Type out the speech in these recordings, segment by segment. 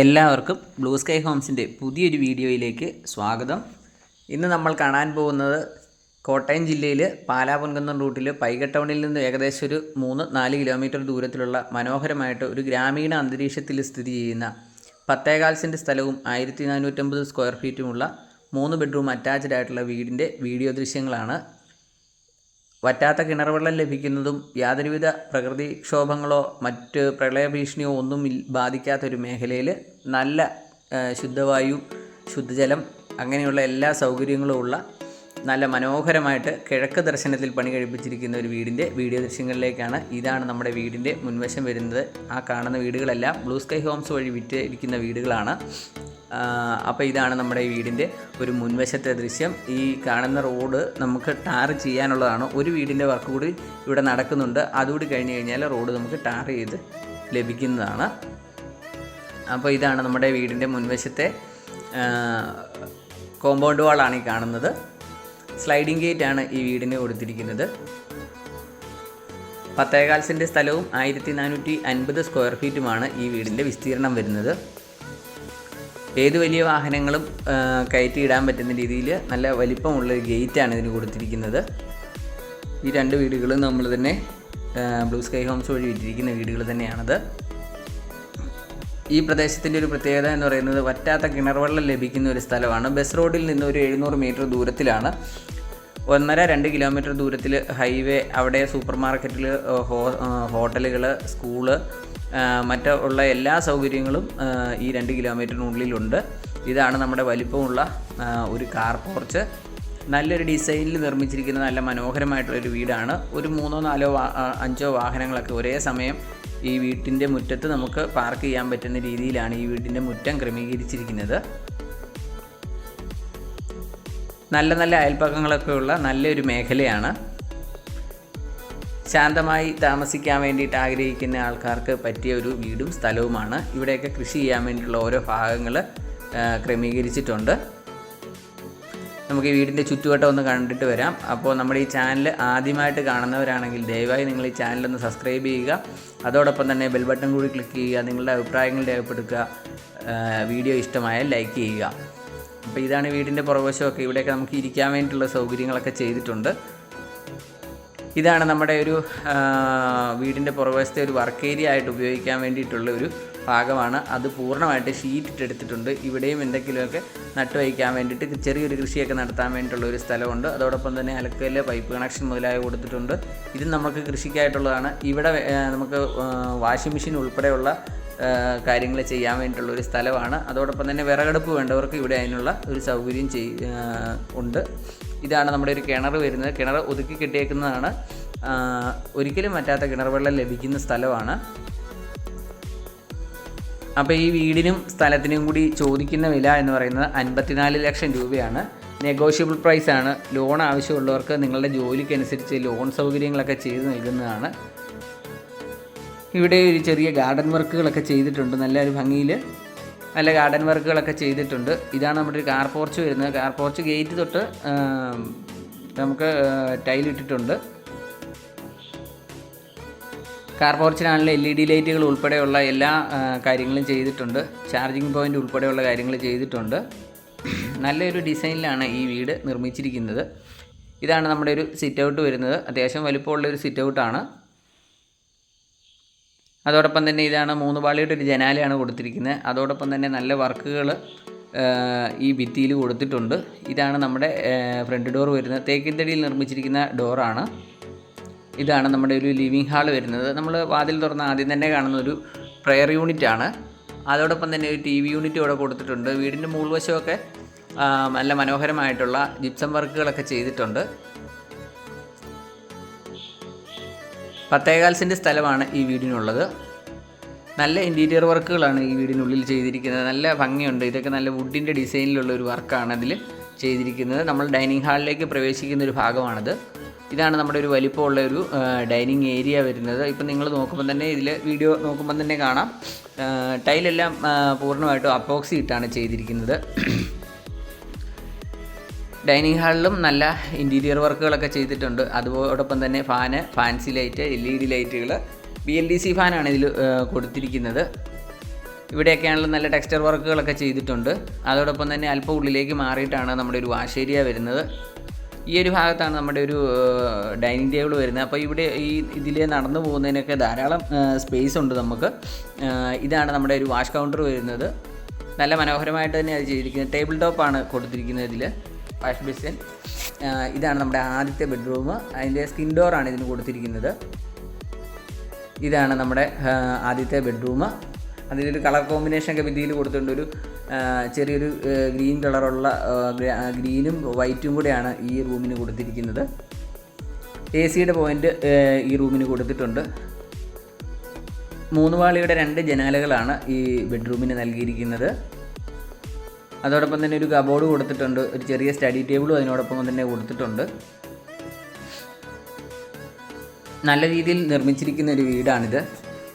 എല്ലാവർക്കും blue sky ഹോംസിൻ്റെ പുതിയൊരു വീഡിയോയിലേക്ക് സ്വാഗതം. ഇന്ന് നമ്മൾ കാണാൻ പോകുന്നത് കോട്ടയം ജില്ലയിൽ പാലാപൊൻകുന്നം റൂട്ടിൽ പൈക ടൗണിൽ നിന്ന് ഏകദേശം ഒരു 3-4 കിലോമീറ്റർ ദൂരത്തിലുള്ള മനോഹരമായിട്ട് ഒരു ഗ്രാമീണ അന്തരീക്ഷത്തിൽ സ്ഥിതി ചെയ്യുന്ന 10.25 സെൻറ്റ് സ്ഥലവും 1450 സ്ക്വയർ ഫീറ്റുമുള്ള 3 ബെഡ്റൂം അറ്റാച്ച്ഡ് ആയിട്ടുള്ള വീടിൻ്റെ വീഡിയോ ദൃശ്യങ്ങളാണ്. വറ്റാത്ത കിണർ വെള്ളം ലഭിക്കുന്നതും യാതൊരുവിധ പ്രകൃതിക്ഷോഭങ്ങളോ മറ്റ് പ്രളയഭീഷണിയോ ഒന്നും ബാധിക്കാത്തൊരു മേഖലയിൽ നല്ല ശുദ്ധവായു, ശുദ്ധജലം അങ്ങനെയുള്ള എല്ലാ സൗകര്യങ്ങളും ഉള്ള നല്ല മനോഹരമായിട്ട് കിഴക്ക് ദർശനത്തിൽ പണി കഴിപ്പിച്ചിരിക്കുന്ന ഒരു വീടിൻ്റെ വീഡിയോ ദൃശ്യങ്ങളിലേക്കാണ്. ഇതാണ് നമ്മുടെ വീടിൻ്റെ മുൻവശം വരുന്നത്. ആ കാണുന്ന വീടുകളെല്ലാം ബ്ലൂ സ്കൈ ഹോംസ് വഴി വിറ്റിരിക്കുന്ന വീടുകളാണ്. അപ്പോൾ ഇതാണ് നമ്മുടെ ഈ വീടിൻ്റെ ഒരു മുൻവശത്തെ ദൃശ്യം. ഈ കാണുന്ന റോഡ് നമുക്ക് ടാർ ചെയ്യാനുള്ളതാണ്. ഒരു വീടിൻ്റെ വർക്ക് കൂടി ഇവിടെ നടക്കുന്നുണ്ട്. അതുകൂടി കഴിഞ്ഞ് കഴിഞ്ഞാൽ റോഡ് നമുക്ക് ടാർ ചെയ്ത് ലഭിക്കുന്നതാണ്. അപ്പോൾ ഇതാണ് നമ്മുടെ വീടിൻ്റെ മുൻവശത്തെ കോമ്പൗണ്ട് വാളാണ് ഈ കാണുന്നത്. സ്ലൈഡിംഗ് ഗേറ്റാണ് ഈ വീടിന് കൊടുത്തിരിക്കുന്നത്. 10.25 സെൻറ്റ് സ്ഥലവും 1450 സ്ക്വയർ ഫീറ്റുമാണ് ഈ വീടിൻ്റെ വിസ്തീർണം വരുന്നത്. ഏത് വലിയ വാഹനങ്ങളും കയറ്റിയിടാൻ പറ്റുന്ന രീതിയിൽ നല്ല വലിപ്പമുള്ളൊരു ഗേറ്റാണ് ഇതിന് കൊടുത്തിരിക്കുന്നത്. ഈ 2 വീടുകളും നമ്മൾ തന്നെ ബ്ലൂ സ്കൈ ഹോംസ് വഴി വിറ്റിരിക്കുന്ന വീടുകൾ തന്നെയാണത്. ഈ പ്രദേശത്തിൻ്റെ ഒരു പ്രത്യേകത എന്ന് പറയുന്നത് വറ്റാത്ത കിണർ വെള്ളം ലഭിക്കുന്ന ഒരു സ്ഥലമാണ്. ബസ് റോഡിൽ നിന്ന് ഒരു 700 മീറ്റർ ദൂരത്തിലാണ്. 1.5-2 കിലോമീറ്റർ ദൂരത്തിൽ ഹൈവേ, അവിടെ സൂപ്പർ മാർക്കറ്റിൽ, ഹോട്ടലുകൾ, സ്കൂള്, മറ്റുള്ള എല്ലാ സൗകര്യങ്ങളും ഈ 2 കിലോമീറ്ററിനുള്ളിലുണ്ട്. ഇതാണ് നമ്മുടെ വലിപ്പമുള്ള ഒരു കാർ പോർച്ച്. നല്ലൊരു ഡിസൈനിൽ നിർമ്മിച്ചിരിക്കുന്ന നല്ല മനോഹരമായിട്ടുള്ളൊരു വീടാണ്. ഒരു 3-4-5 വാഹനങ്ങളൊക്കെ ഒരേ സമയം ഈ വീട്ടിൻ്റെ മുറ്റത്ത് നമുക്ക് പാർക്ക് ചെയ്യാൻ പറ്റുന്ന രീതിയിലാണ് ഈ വീടിൻ്റെ മുറ്റം ക്രമീകരിച്ചിരിക്കുന്നത്. നല്ല നല്ല അയൽപ്പക്കങ്ങളൊക്കെയുള്ള നല്ലൊരു മേഖലയാണ്. ശാന്തമായി താമസിക്കാൻ വേണ്ടിയിട്ട് ആഗ്രഹിക്കുന്ന ആൾക്കാർക്ക് പറ്റിയ ഒരു വീടും സ്ഥലവുമാണ്. ഇവിടെയൊക്കെ കൃഷി ചെയ്യാൻ വേണ്ടിയിട്ടുള്ള ഓരോ ഭാഗങ്ങൾ ക്രമീകരിച്ചിട്ടുണ്ട്. നമുക്ക് ഈ വീടിൻ്റെ ചുറ്റുവട്ടം ഒന്ന് കണ്ടിട്ട് വരാം. അപ്പോൾ നമ്മുടെ ഈ ചാനൽ ആദ്യമായിട്ട് കാണുന്നവരാണെങ്കിൽ ദയവായി നിങ്ങൾ ഈ ചാനലൊന്ന് സബ്സ്ക്രൈബ് ചെയ്യുക. അതോടൊപ്പം തന്നെ ബെൽ ബട്ടൺ കൂടി ക്ലിക്ക് ചെയ്യുക. നിങ്ങളുടെ അഭിപ്രായങ്ങൾ രേഖപ്പെടുത്തുക. വീഡിയോ ഇഷ്ടമായാൽ ലൈക്ക് ചെയ്യുക. അപ്പോൾ ഇതാണ് വീടിൻ്റെ പുറകുവശമൊക്കെ. ഇവിടെയൊക്കെ നമുക്ക് ഇരിക്കാൻ വേണ്ടിയിട്ടുള്ള സൗകര്യങ്ങളൊക്കെ ചെയ്തിട്ടുണ്ട്. ഇതാണ് നമ്മുടെ ഒരു വീടിൻ്റെ പുറകുവശത്തെ ഒരു വർക്ക് ഏരിയ ആയിട്ട് ഉപയോഗിക്കാൻ വേണ്ടിയിട്ടുള്ള ഒരു ഭാഗമാണ്. അത് പൂർണ്ണമായിട്ട് ഷീറ്റ് ഇട്ടെടുത്തിട്ടുണ്ട്. ഇവിടെയും എന്തെങ്കിലുമൊക്കെ നട്ടുവയ്ക്കാൻ വേണ്ടിയിട്ട് ചെറിയൊരു കൃഷിയൊക്കെ നടത്താൻ വേണ്ടിയിട്ടുള്ള ഒരു സ്ഥലമുണ്ട്. അതോടൊപ്പം തന്നെ അലക്കല്, പൈപ്പ് കണക്ഷൻ മുതലായ കൊടുത്തിട്ടുണ്ട്. ഇത് നമുക്ക് കൃഷിക്കായിട്ടുള്ളതാണ്. ഇവിടെ നമുക്ക് വാഷിംഗ് മെഷീൻ ഉൾപ്പെടെയുള്ള കാര്യങ്ങൾ ചെയ്യാൻ വേണ്ടിയിട്ടുള്ള ഒരു സ്ഥലമാണ്. അതോടൊപ്പം തന്നെ വിറകടുപ്പ് വേണ്ടവർക്ക് ഇവിടെ അതിനുള്ള ഒരു സൗകര്യം ഉണ്ട്. ഇതാണ് നമ്മുടെ ഒരു കിണർ വരുന്നത്. കിണർ ഒതുക്കി കെട്ടിയേക്കുന്നതാണ്. ഒരിക്കലും പറ്റാത്ത കിണർ വെള്ളം ലഭിക്കുന്ന സ്ഥലമാണ്. അപ്പോൾ ഈ വീടിനും സ്ഥലത്തിനും കൂടി ചോദിക്കുന്ന വില എന്ന് പറയുന്നത് 54 ലക്ഷം രൂപയാണ്. നെഗോഷ്യബിൾ പ്രൈസാണ്. ലോൺ ആവശ്യമുള്ളവർക്ക് നിങ്ങളുടെ ജോലിക്കനുസരിച്ച് ലോൺ സൗകര്യങ്ങളൊക്കെ ചെയ്ത് നൽകുന്നതാണ്. ഇവിടെ ഒരു ചെറിയ ഗാർഡൻ വർക്കുകളൊക്കെ ചെയ്തിട്ടുണ്ട്. നല്ലൊരു ഭംഗിയിൽ നല്ല ഗാർഡൻ വർക്കുകളൊക്കെ ചെയ്തിട്ടുണ്ട്. ഇതാണ് നമ്മുടെ ഒരു കാർ പോർച്ച് വരുന്നത്. കാർ പോർച്ച് ഗേറ്റ് തൊട്ട് നമുക്ക് ടൈലിട്ടിട്ടുണ്ട്. കാർ പോർച്ചിനാണല്ലോ LED ലൈറ്റുകൾ ഉൾപ്പെടെയുള്ള എല്ലാ കാര്യങ്ങളും ചെയ്തിട്ടുണ്ട്. ചാർജിങ് പോയിൻ്റ് ഉൾപ്പെടെയുള്ള കാര്യങ്ങൾ ചെയ്തിട്ടുണ്ട്. നല്ലൊരു ഡിസൈനിലാണ് ഈ വീട് നിർമ്മിച്ചിരിക്കുന്നത്. ഇതാണ് നമ്മുടെ ഒരു സിറ്റ് ഔട്ട് വരുന്നത്. അത്യാവശ്യം വലിപ്പമുള്ളൊരു സിറ്റ് ഔട്ടാണ്. അതോടൊപ്പം തന്നെ ഇതാണ് 3 പാളിയുടെ ഒരു ജനാലയാണ് കൊടുത്തിരിക്കുന്നത്. അതോടൊപ്പം തന്നെ നല്ല വർക്കുകൾ ഈ ഭിത്തിയിൽ കൊടുത്തിട്ടുണ്ട്. ഇതാണ് നമ്മുടെ ഫ്രണ്ട് ഡോർ വരുന്നത്. തേക്കിൻതടിയിൽ നിർമ്മിച്ചിരിക്കുന്ന ഡോറാണ്. ഇതാണ് നമ്മുടെ ഒരു ലിവിങ് ഹാൾ വരുന്നത്. നമ്മൾ വാതിൽ തുറന്ന് ആദ്യം തന്നെ കാണുന്ന ഒരു പ്രെയർ യൂണിറ്റാണ്. അതോടൊപ്പം തന്നെ ഒരു TV യൂണിറ്റ് ഇവിടെ കൊടുത്തിട്ടുണ്ട്. വീടിൻ്റെ മുകൾവശമൊക്കെ നല്ല മനോഹരമായിട്ടുള്ള ജിപ്സം വർക്കുകളൊക്കെ ചെയ്തിട്ടുണ്ട്. 10.25 സെൻറ്റ് സ്ഥലമാണ് ഈ വീടിനുള്ളത്. നല്ല ഇൻറ്റീരിയർ വർക്കുകളാണ് ഈ വീടിനുള്ളിൽ ചെയ്തിരിക്കുന്നത്. നല്ല ഭംഗിയുണ്ട്. ഇതൊക്കെ നല്ല വുഡിൻ്റെ ഡിസൈനിലുള്ള ഒരു വർക്കാണ് അതിൽ ചെയ്തിരിക്കുന്നത്. നമ്മൾ ഡൈനിങ് ഹാളിലേക്ക് പ്രവേശിക്കുന്ന ഒരു ഭാഗമാണിത്. ഇതാണ് നമ്മുടെ ഒരു വലിപ്പമുള്ള ഒരു ഡൈനിങ് ഏരിയ വരുന്നത്. ഇപ്പം നിങ്ങൾ നോക്കുമ്പോൾ തന്നെ ഇതിൽ വീഡിയോ നോക്കുമ്പോൾ തന്നെ കാണാം. ടൈലെല്ലാം പൂർണ്ണമായിട്ടും അപ്പോക്സി ഇട്ടാണ് ചെയ്തിരിക്കുന്നത്. ഡൈനിങ് ഹാളിലും നല്ല ഇൻറ്റീരിയർ വർക്കുകളൊക്കെ ചെയ്തിട്ടുണ്ട്. അതോടൊപ്പം തന്നെ ഫാൻസി ലൈറ്റ്, LED ലൈറ്റുകൾ, BLDC ഫാനാണ് ഇതിൽ കൊടുത്തിരിക്കുന്നത്. ഇവിടെയൊക്കെയാണെങ്കിലും നല്ല ടെക്സ്ചർ വർക്കുകളൊക്കെ ചെയ്തിട്ടുണ്ട്. അതോടൊപ്പം തന്നെ അല്പം ഉള്ളിലേക്ക് മാറിയിട്ടാണ് നമ്മുടെ ഒരു വാഷ് ഏരിയ വരുന്നത്. ഈ ഒരു ഭാഗത്താണ് നമ്മുടെ ഒരു ഡൈനിങ് ടേബിൾ വരുന്നത്. അപ്പോൾ ഇവിടെ ഈ ഇതിൽ നടന്നു പോകുന്നതിനൊക്കെ ധാരാളം സ്പേസ് ഉണ്ട് നമുക്ക്. ഇതാണ് നമ്മുടെ ഒരു വാഷ് കൗണ്ടർ വരുന്നത്. നല്ല മനോഹരമായിട്ട് തന്നെ അത് ചെയ്തിരിക്കുന്നത്. ടേബിൾ ടോപ്പാണ് കൊടുത്തിരിക്കുന്നത് ഇതിൽ. Wash basin. ഇതാണ് നമ്മുടെ ആദ്യത്തെ ബെഡ്റൂം. അതിൻ്റെ സ്കിൻ ഡോറാണ് ഇതിന് കൊടുത്തിരിക്കുന്നത്. ഇതാണ് നമ്മുടെ ആദ്യത്തെ ബെഡ്റൂം. അതിലൊരു കളർ കോമ്പിനേഷനൊക്കെ ഭിത്തിയിൽ കൊടുത്തിട്ടുണ്ട്. ഒരു ചെറിയൊരു ഗ്രീൻ കളറുള്ള ഗ്രീനും വൈറ്റും കൂടെയാണ് ഈ റൂമിന് കൊടുത്തിരിക്കുന്നത്. AC-യുടെ പോയിൻ്റ് ഈ റൂമിന് കൊടുത്തിട്ടുണ്ട്. 3 പാളിയുടെ 2 ജനാലകളാണ് ഈ ബെഡ്റൂമിന് നൽകിയിരിക്കുന്നത്. അതോടൊപ്പം തന്നെ ഒരു കബോർഡ് കൊടുത്തിട്ടുണ്ട്. ഒരു ചെറിയ സ്റ്റഡി ടേബിളും അതിനോടൊപ്പം തന്നെ കൊടുത്തിട്ടുണ്ട്. നല്ല രീതിയിൽ നിർമ്മിച്ചിരിക്കുന്ന ഒരു വീടാണിത്.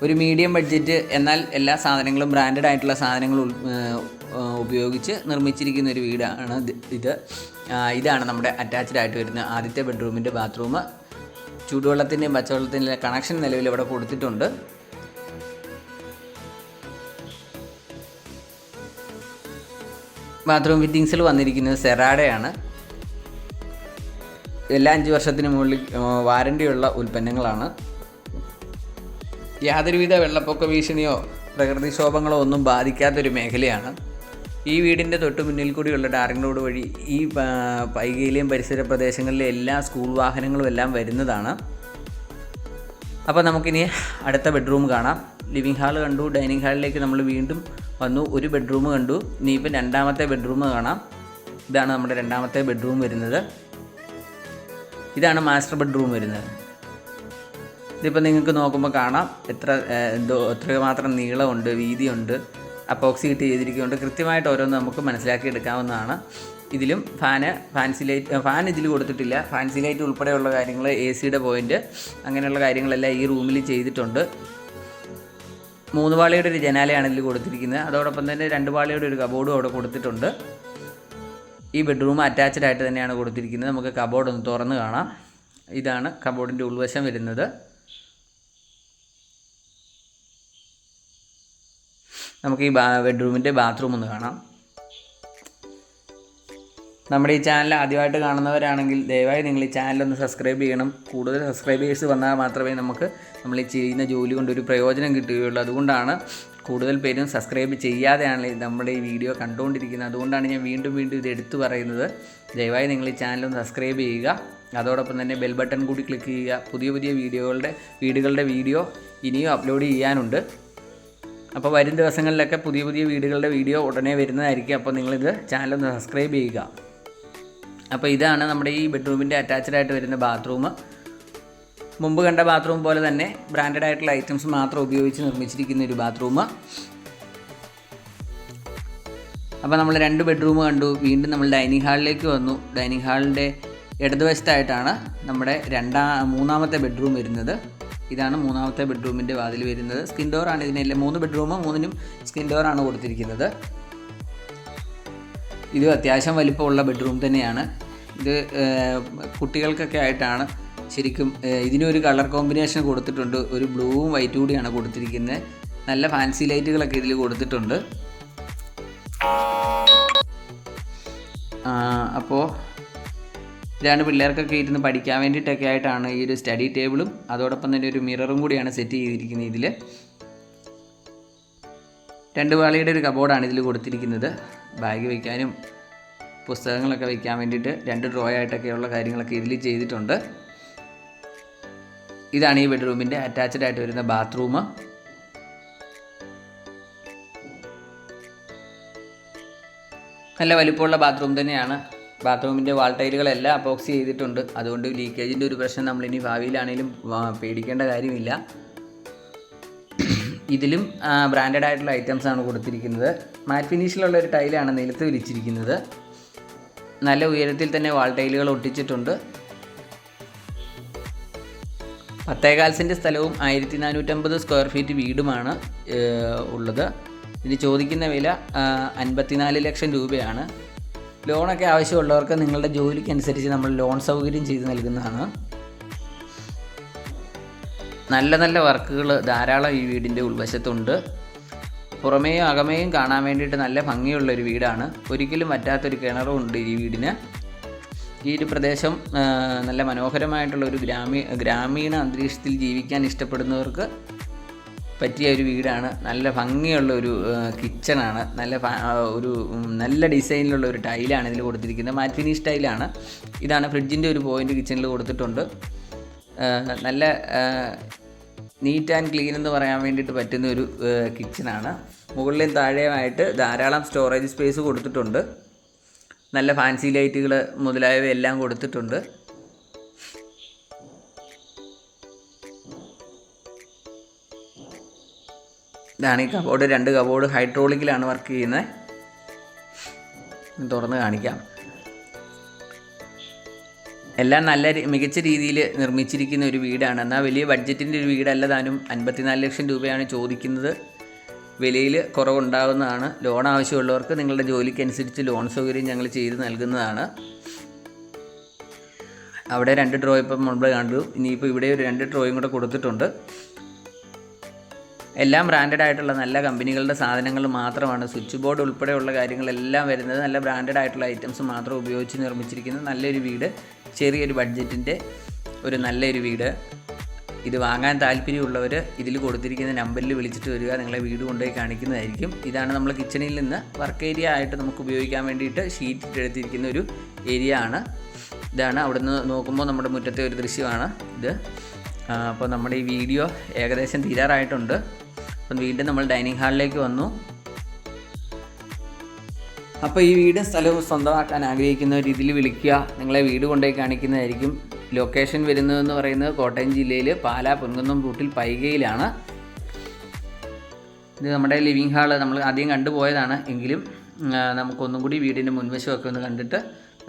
ഒരു മീഡിയം ബഡ്ജറ്റ് എന്നാൽ എല്ലാ സാധനങ്ങളും ബ്രാൻഡഡ് ആയിട്ടുള്ള സാധനങ്ങൾ ഉപയോഗിച്ച് നിർമ്മിച്ചിരിക്കുന്ന ഒരു വീടാണ് ഇത്. ഇതാണ് നമ്മുടെ അറ്റാച്ച്ഡ് ആയിട്ട് വരുന്ന ആദ്യത്തെ ബെഡ്റൂമിൻ്റെ ബാത്റൂം. ചൂടുവെള്ളത്തിൻ്റെയും പച്ചവെള്ളത്തിൻ്റെയും കണക്ഷൻ നിലവിൽ ഇവിടെ കൊടുത്തിട്ടുണ്ട്. ബാത്റൂം ഫിറ്റിങ്സിൽ വന്നിരിക്കുന്നത് സെറാഡയാണ്. എല്ലാ 5 വർഷത്തിന് മുകളിൽ വാറൻറ്റിയുള്ള ഉൽപ്പന്നങ്ങളാണ്. യാതൊരുവിധ വെള്ളപ്പൊക്ക ഭീഷണിയോ പ്രകൃതിക്ഷോഭങ്ങളോ ഒന്നും ബാധിക്കാത്തൊരു മേഖലയാണ്. ഈ വീടിൻ്റെ തൊട്ട് മുന്നിൽ കൂടിയുള്ള ടാറിംഗ് റോഡ് വഴി ഈ പൈകയിലെയും പരിസര പ്രദേശങ്ങളിലെ എല്ലാ സ്കൂൾ വാഹനങ്ങളും എല്ലാം വരുന്നതാണ്. അപ്പോൾ നമുക്കിനി അടുത്ത ബെഡ്റൂം കാണാം. ലിവിങ് ഹാൾ കണ്ടു. ഡൈനിങ് ഹാളിലേക്ക് നമ്മൾ വീണ്ടും വന്നു. ഒരു ബെഡ്റൂം കണ്ടു. ഇനിയിപ്പം രണ്ടാമത്തെ ബെഡ്റൂം കാണാം. ഇതാണ് നമ്മുടെ രണ്ടാമത്തെ ബെഡ്റൂം വരുന്നത്. ഇതാണ് മാസ്റ്റർ ബെഡ്റൂം വരുന്നത്. ഇതിപ്പോൾ നിങ്ങൾക്ക് നോക്കുമ്പോൾ കാണാം എത്രമാത്രം നീളമുണ്ട്, വീതിയുണ്ട്, അപ്പോക്സി ഇട്ട് ചെയ്തിരിക്കുന്നുണ്ട്. കൃത്യമായിട്ട് ഓരോന്ന് നമുക്ക് മനസ്സിലാക്കി എടുക്കാവുന്നതാണ്. ഇതിലും ഫാൻ ഇതിൽ കൊടുത്തിട്ടില്ല. ഫാൻസി ലൈറ്റ് ഉൾപ്പെടെയുള്ള കാര്യങ്ങൾ, AC-യുടെ പോയിൻ്റ്, അങ്ങനെയുള്ള കാര്യങ്ങളെല്ലാം ഈ റൂമിൽ ചെയ്തിട്ടുണ്ട്. 3 പാളിയുടെ ഒരു ജനാലയാണ് ഇതിൽ കൊടുത്തിരിക്കുന്നത്. അതോടൊപ്പം തന്നെ 2 പാളിയുടെ ഒരു കബോർഡും അവിടെ കൊടുത്തിട്ടുണ്ട്. ഈ ബെഡ്റൂം അറ്റാച്ച്ഡ് ആയിട്ട് തന്നെയാണ് കൊടുത്തിരിക്കുന്നത്. നമുക്ക് കബോർഡ് ഒന്ന് തുറന്ന് കാണാം. ഇതാണ് കബോർഡിൻ്റെ ഉൾവശം വരുന്നത്. നമുക്ക് ഈ ബെഡ്റൂമിൻ്റെ ബാത്റൂം ഒന്ന് കാണാം. നമ്മുടെ ഈ ചാനൽ ആദ്യമായിട്ട് കാണുന്നവരാണെങ്കിൽ ദയവായി നിങ്ങൾ ഈ ചാനലൊന്ന് സബ്സ്ക്രൈബ് ചെയ്യണം. കൂടുതൽ സബ്സ്ക്രൈബേഴ്സ് വന്നാൽ മാത്രമേ നമുക്ക് നമ്മൾ ഈ ചെയ്യുന്ന ജോലി കൊണ്ടൊരു പ്രയോജനം കിട്ടുകയുള്ളൂ. അതുകൊണ്ടാണ് കൂടുതൽ പേരും സബ്സ്ക്രൈബ് ചെയ്യാതെയാണ് നമ്മുടെ ഈ വീഡിയോ കണ്ടുകൊണ്ടിരിക്കുന്നത്. അതുകൊണ്ടാണ് ഞാൻ വീണ്ടും ഇത് എടുത്തു പറയുന്നത്. ദയവായി നിങ്ങൾ ഈ ചാനലൊന്ന് സബ്സ്ക്രൈബ് ചെയ്യുക. അതോടൊപ്പം തന്നെ ബെൽ ബട്ടൺ കൂടി ക്ലിക്ക് ചെയ്യുക. പുതിയ വീടുകളുടെ വീഡിയോ ഇനിയും അപ്ലോഡ് ചെയ്യാനുണ്ട്. അപ്പോൾ വരും ദിവസങ്ങളിലൊക്കെ പുതിയ വീടുകളുടെ വീഡിയോ ഉടനെ വരുന്നതായിരിക്കും. അപ്പോൾ നിങ്ങളിത് ചാനലൊന്ന് സബ്സ്ക്രൈബ് ചെയ്യുക. അപ്പോൾ ഇതാണ് നമ്മുടെ ഈ ബെഡ്റൂമിൻ്റെ അറ്റാച്ച്ഡ് ആയിട്ട് വരുന്ന ബാത്റൂം. മുമ്പ് കണ്ട ബാത്റൂം പോലെ തന്നെ ബ്രാൻഡഡ് ആയിട്ടുള്ള ഐറ്റംസ് മാത്രം ഉപയോഗിച്ച് നിർമ്മിച്ചിരിക്കുന്ന ഒരു ബാത്റൂം. അപ്പോൾ നമ്മൾ 2 ബെഡ്റൂം കണ്ടു. വീണ്ടും നമ്മൾ ഡൈനിങ് ഹാളിലേക്ക് വന്നു. ഡൈനിങ് ഹാളിൻ്റെ ഇടതുവശത്തായിട്ടാണ് നമ്മുടെ മൂന്നാമത്തെ ബെഡ്റൂം വരുന്നത്. ഇതാണ് മൂന്നാമത്തെ ബെഡ്റൂമിൻ്റെ വാതിൽ വരുന്നത്. സ്കിൻ ഡോറാണ് ഇതിനെല്ലാം. 3 ബെഡ്റൂം, 3നും സ്കിൻ ഡോറാണ് കൊടുത്തിരിക്കുന്നത്. ഇത് അത്യാവശ്യം വലിപ്പമുള്ള ബെഡ്റൂം തന്നെയാണ്. ഇത് കുട്ടികൾക്കൊക്കെ ആയിട്ടാണ് ശരിക്കും. ഇതിനൊരു കളർ കോമ്പിനേഷൻ കൊടുത്തിട്ടുണ്ട്. ഒരു ബ്ലൂവും വൈറ്റും കൂടിയാണ് കൊടുത്തിരിക്കുന്നത്. നല്ല ഫാൻസി ലൈറ്റുകളൊക്കെ ഇതിൽ കൊടുത്തിട്ടുണ്ട്. അപ്പോൾ ഇതാണ് പിള്ളേർക്കൊക്കെ ഇരുന്ന് പഠിക്കാൻ വേണ്ടിയിട്ടൊക്കെ ആയിട്ടാണ് ഈ ഒരു സ്റ്റഡി ടേബിളും അതോടൊപ്പം തന്നെ ഒരു മിററും കൂടിയാണ് സെറ്റ് ചെയ്തിരിക്കുന്നത്. ഇതിൽ 2 പാളിയുടെ ഒരു കബോർഡാണ് ഇതിൽ കൊടുത്തിരിക്കുന്നത്. ബാഗ് വയ്ക്കാനും പുസ്തകങ്ങളൊക്കെ വയ്ക്കാൻ വേണ്ടിയിട്ട് 2 ഡ്രോ ആയിട്ടൊക്കെയുള്ള കാര്യങ്ങളൊക്കെ ഇതിൽ ചെയ്തിട്ടുണ്ട്. ഇതാണ് ഈ ബെഡ്റൂമിൻ്റെ അറ്റാച്ച്ഡ് ആയിട്ട് വരുന്ന ബാത്റൂം. നല്ല വലിപ്പമുള്ള ബാത്റൂം തന്നെയാണ്. ബാത്റൂമിൻ്റെ വാൾ ടൈലുകളെല്ലാം അപ്പോക്സി ചെയ്തിട്ടുണ്ട്. അതുകൊണ്ട് ലീക്കേജിൻ്റെ ഒരു പ്രശ്നം നമ്മളിനി ഭാവിയിലാണെങ്കിലും പേടിക്കേണ്ട കാര്യമില്ല. ഇതിലും ബ്രാൻഡഡ് ആയിട്ടുള്ള ഐറ്റംസാണ് കൊടുത്തിരിക്കുന്നത്. മാറ്റ് ഫിനിഷിലുള്ള ഒരു ടൈലാണ് നിലത്ത് വിരിച്ചിരിക്കുന്നത്. നല്ല ഉയരത്തിൽ തന്നെ വാൾ ടൈലുകൾ ഒട്ടിച്ചിട്ടുണ്ട്. 10.25 സെൻറ്റ് സ്ഥലവും 1450 സ്ക്വയർ ഫീറ്റ് വീടുമാണ് ഉള്ളത്. ഇതിന് ചോദിക്കുന്ന വില 54 ലക്ഷം രൂപയാണ്. ലോണൊക്കെ ആവശ്യമുള്ളവർക്ക് നിങ്ങളുടെ ജോലിക്കനുസരിച്ച് നമ്മൾ ലോൺ സൗകര്യം ചെയ്ത് നൽകുന്നതാണ്. നല്ല വർക്കുകൾ ധാരാളം ഈ വീടിൻ്റെ ഉൾവശത്തുണ്ട്. പുറമേയും അകമേയും കാണാൻ വേണ്ടിയിട്ട് നല്ല ഭംഗിയുള്ളൊരു വീടാണ്. ഒരിക്കലും പറ്റാത്തൊരു കിണറും ഉണ്ട് ഈ വീടിന്. ഈ ഒരു പ്രദേശം നല്ല മനോഹരമായിട്ടുള്ള ഒരു ഗ്രാമീണ അന്തരീക്ഷത്തിൽ ജീവിക്കാൻ ഇഷ്ടപ്പെടുന്നവർക്ക് പറ്റിയ ഒരു വീടാണ്. നല്ല ഭംഗിയുള്ള ഒരു കിച്ചണാണ്. നല്ല ഡിസൈനിലുള്ള ഒരു ടൈലാണ് ഇതിൽ കൊടുത്തിരിക്കുന്നത്. മാറ്റ് ഫിനിഷ് ടൈലാണ്. ഇതാണ് ഫ്രിഡ്ജിൻ്റെ ഒരു പോയിൻ്റ് കിച്ചണിൽ കൊടുത്തിട്ടുണ്ട്. നല്ല നീറ്റ് ആൻഡ് ക്ലീൻ എന്ന് പറയാൻ വേണ്ടിയിട്ട് പറ്റുന്ന ഒരു കിച്ചണാണ്. മുകളിലും താഴെയുമായിട്ട് ധാരാളം സ്റ്റോറേജ് സ്പേസ് കൊടുത്തിട്ടുണ്ട്. നല്ല ഫാൻസി ലൈറ്റുകൾ മുതലായവയെല്ലാം കൊടുത്തിട്ടുണ്ട്. ഇതാണ് ഈ കബോർഡ്. 2 കബോർഡ് ഹൈഡ്രോളിക്കിലാണ് വർക്ക് ചെയ്യുന്നത്. തുറന്ന് കാണിക്കാം. എല്ലാം നല്ല മികച്ച രീതിയിൽ നിർമ്മിച്ചിരിക്കുന്ന ഒരു വീടാണ്. എന്നാൽ വലിയ ബഡ്ജറ്റിൻ്റെ ഒരു വീടല്ല താനും. 54 ലക്ഷം രൂപയാണ് ചോദിക്കുന്നത്. വിലയിൽ കുറവുണ്ടാകുന്നതാണ്. ലോൺ ആവശ്യമുള്ളവർക്ക് നിങ്ങളുടെ ജോലിക്കനുസരിച്ച് ലോൺ സൗകര്യം ഞങ്ങൾ ചെയ്ത് നൽകുന്നതാണ്. അവിടെ 2 ഡ്രോ ഇപ്പം നമ്മൾ കണ്ടു. ഇനിയിപ്പോൾ ഇവിടെ ഒരു 2 ഡ്രോയും കൂടെ കൊടുത്തിട്ടുണ്ട്. എല്ലാം ബ്രാൻഡഡ് ആയിട്ടുള്ള നല്ല കമ്പനികളുടെ സാധനങ്ങൾ മാത്രമാണ്. സ്വിച്ച് ബോർഡ് ഉൾപ്പെടെയുള്ള കാര്യങ്ങളെല്ലാം വരുന്നത് നല്ല ബ്രാൻഡഡ് ആയിട്ടുള്ള ഐറ്റംസ് മാത്രം ഉപയോഗിച്ച് നിർമ്മിച്ചിരിക്കുന്ന നല്ലൊരു വീട്. ചെറിയൊരു ബഡ്ജറ്റിൻ്റെ ഒരു നല്ലൊരു വീട്. ഇത് വാങ്ങാൻ താല്പര്യമുള്ളവർ ഇതിൽ കൊടുത്തിരിക്കുന്ന നമ്പറിൽ വിളിച്ചിട്ട് വരിക. നിങ്ങളെ വീട് കൊണ്ടുപോയി കാണിക്കുന്നതായിരിക്കും. ഇതാണ് നമ്മൾ കിച്ചണിൽ നിന്ന് വർക്ക് ഏരിയ ആയിട്ട് നമുക്ക് ഉപയോഗിക്കാൻ വേണ്ടിയിട്ട് ഷീറ്റ് ഇട്ടെടുത്തിരിക്കുന്ന ഒരു ഏരിയ ആണ്. ഇതാണ് അവിടുന്ന് നോക്കുമ്പോൾ നമ്മുടെ മുറ്റത്തെ ഒരു ദൃശ്യമാണ് ഇത്. അപ്പോൾ നമ്മുടെ ഈ വീഡിയോ ഏകദേശം തീരാറായിട്ടുണ്ട്. അപ്പം വീണ്ടും നമ്മൾ ഡൈനിങ് ഹാളിലേക്ക് വന്നു. അപ്പോൾ ഈ വീടും സ്ഥലവും സ്വന്തമാക്കാൻ ആഗ്രഹിക്കുന്നവർ ഇതിൽ വിളിക്കുക. നിങ്ങളെ വീട് കൊണ്ടുപോയി കാണിക്കുന്നതായിരിക്കും. ലൊക്കേഷൻ വരുന്നതെന്ന് പറയുന്നത് കോട്ടയം ജില്ലയിൽ പാലാ പൊൻകുന്നം റൂട്ടിൽ പൈകയിലാണ്. ഇത് നമ്മുടെ ലിവിങ് ഹാള് നമ്മൾ ആദ്യം കണ്ടുപോയതാണ്. എങ്കിലും നമുക്കൊന്നും കൂടി വീടിൻ്റെ മുൻവശമൊക്കെ ഒന്ന് കണ്ടിട്ട്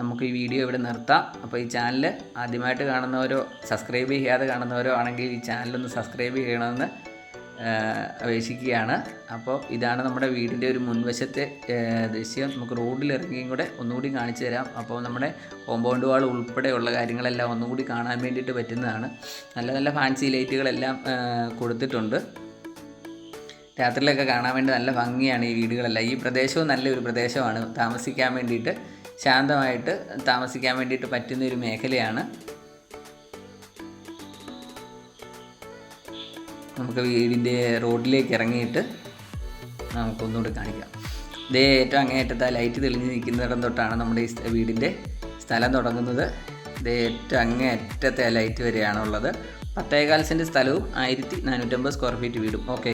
നമുക്ക് ഈ വീഡിയോ ഇവിടെ നിർത്താം. അപ്പോൾ ഈ ചാനൽ ആദ്യമായിട്ട് കാണുന്നവരോ സബ്സ്ക്രൈബ് ചെയ്യാതെ കാണുന്നവരോ ആണെങ്കിൽ ഈ ചാനലൊന്ന് സബ്സ്ക്രൈബ് ചെയ്യണമെന്ന് അപേക്ഷിക്കുകയാണ്. അപ്പോൾ ഇതാണ് നമ്മുടെ വീടിൻ്റെ ഒരു മുൻവശത്തെ ദൃശ്യം. നമുക്ക് റോഡിൽ ഇറങ്ങിയും കൂടെ ഒന്നുകൂടി കാണിച്ചു തരാം. അപ്പോൾ നമ്മുടെ കോമ്പൗണ്ട് വാൾ ഉൾപ്പെടെയുള്ള കാര്യങ്ങളെല്ലാം ഒന്നുകൂടി കാണാൻ വേണ്ടിയിട്ട് പറ്റുന്നതാണ്. നല്ല നല്ല ഫാൻസി ലൈറ്റുകളെല്ലാം കൊടുത്തിട്ടുണ്ട്. രാത്രിയിലൊക്കെ കാണാൻ വേണ്ടി നല്ല ഭംഗിയാണ് ഈ വീടുകളെല്ലാം. ഈ പ്രദേശവും നല്ലൊരു പ്രദേശമാണ്. താമസിക്കാൻ വേണ്ടിയിട്ട് ശാന്തമായിട്ട് താമസിക്കാൻ വേണ്ടിയിട്ട് പറ്റുന്നൊരു മേഖലയാണ്. നമുക്ക് വീടിൻ്റെ റോഡിലേക്ക് ഇറങ്ങിയിട്ട് നമുക്കൊന്നുകൂടി കാണിക്കാം. ഇതേ ഏറ്റവും അങ്ങേയറ്റത്തെ ലൈറ്റ് തെളിഞ്ഞ് നിൽക്കുന്നിടം തൊട്ടാണ് നമ്മുടെ ഈ വീടിൻ്റെ സ്ഥലം തുടങ്ങുന്നത്. ഇതേ ഏറ്റവും അങ്ങേയറ്റത്തെ ലൈറ്റ് വരെയാണുള്ളത്. 10.25 സെൻറ്റ് സ്ഥലവും 1450 സ്ക്വയർ ഫീറ്റ് വീടും. ഓക്കെ.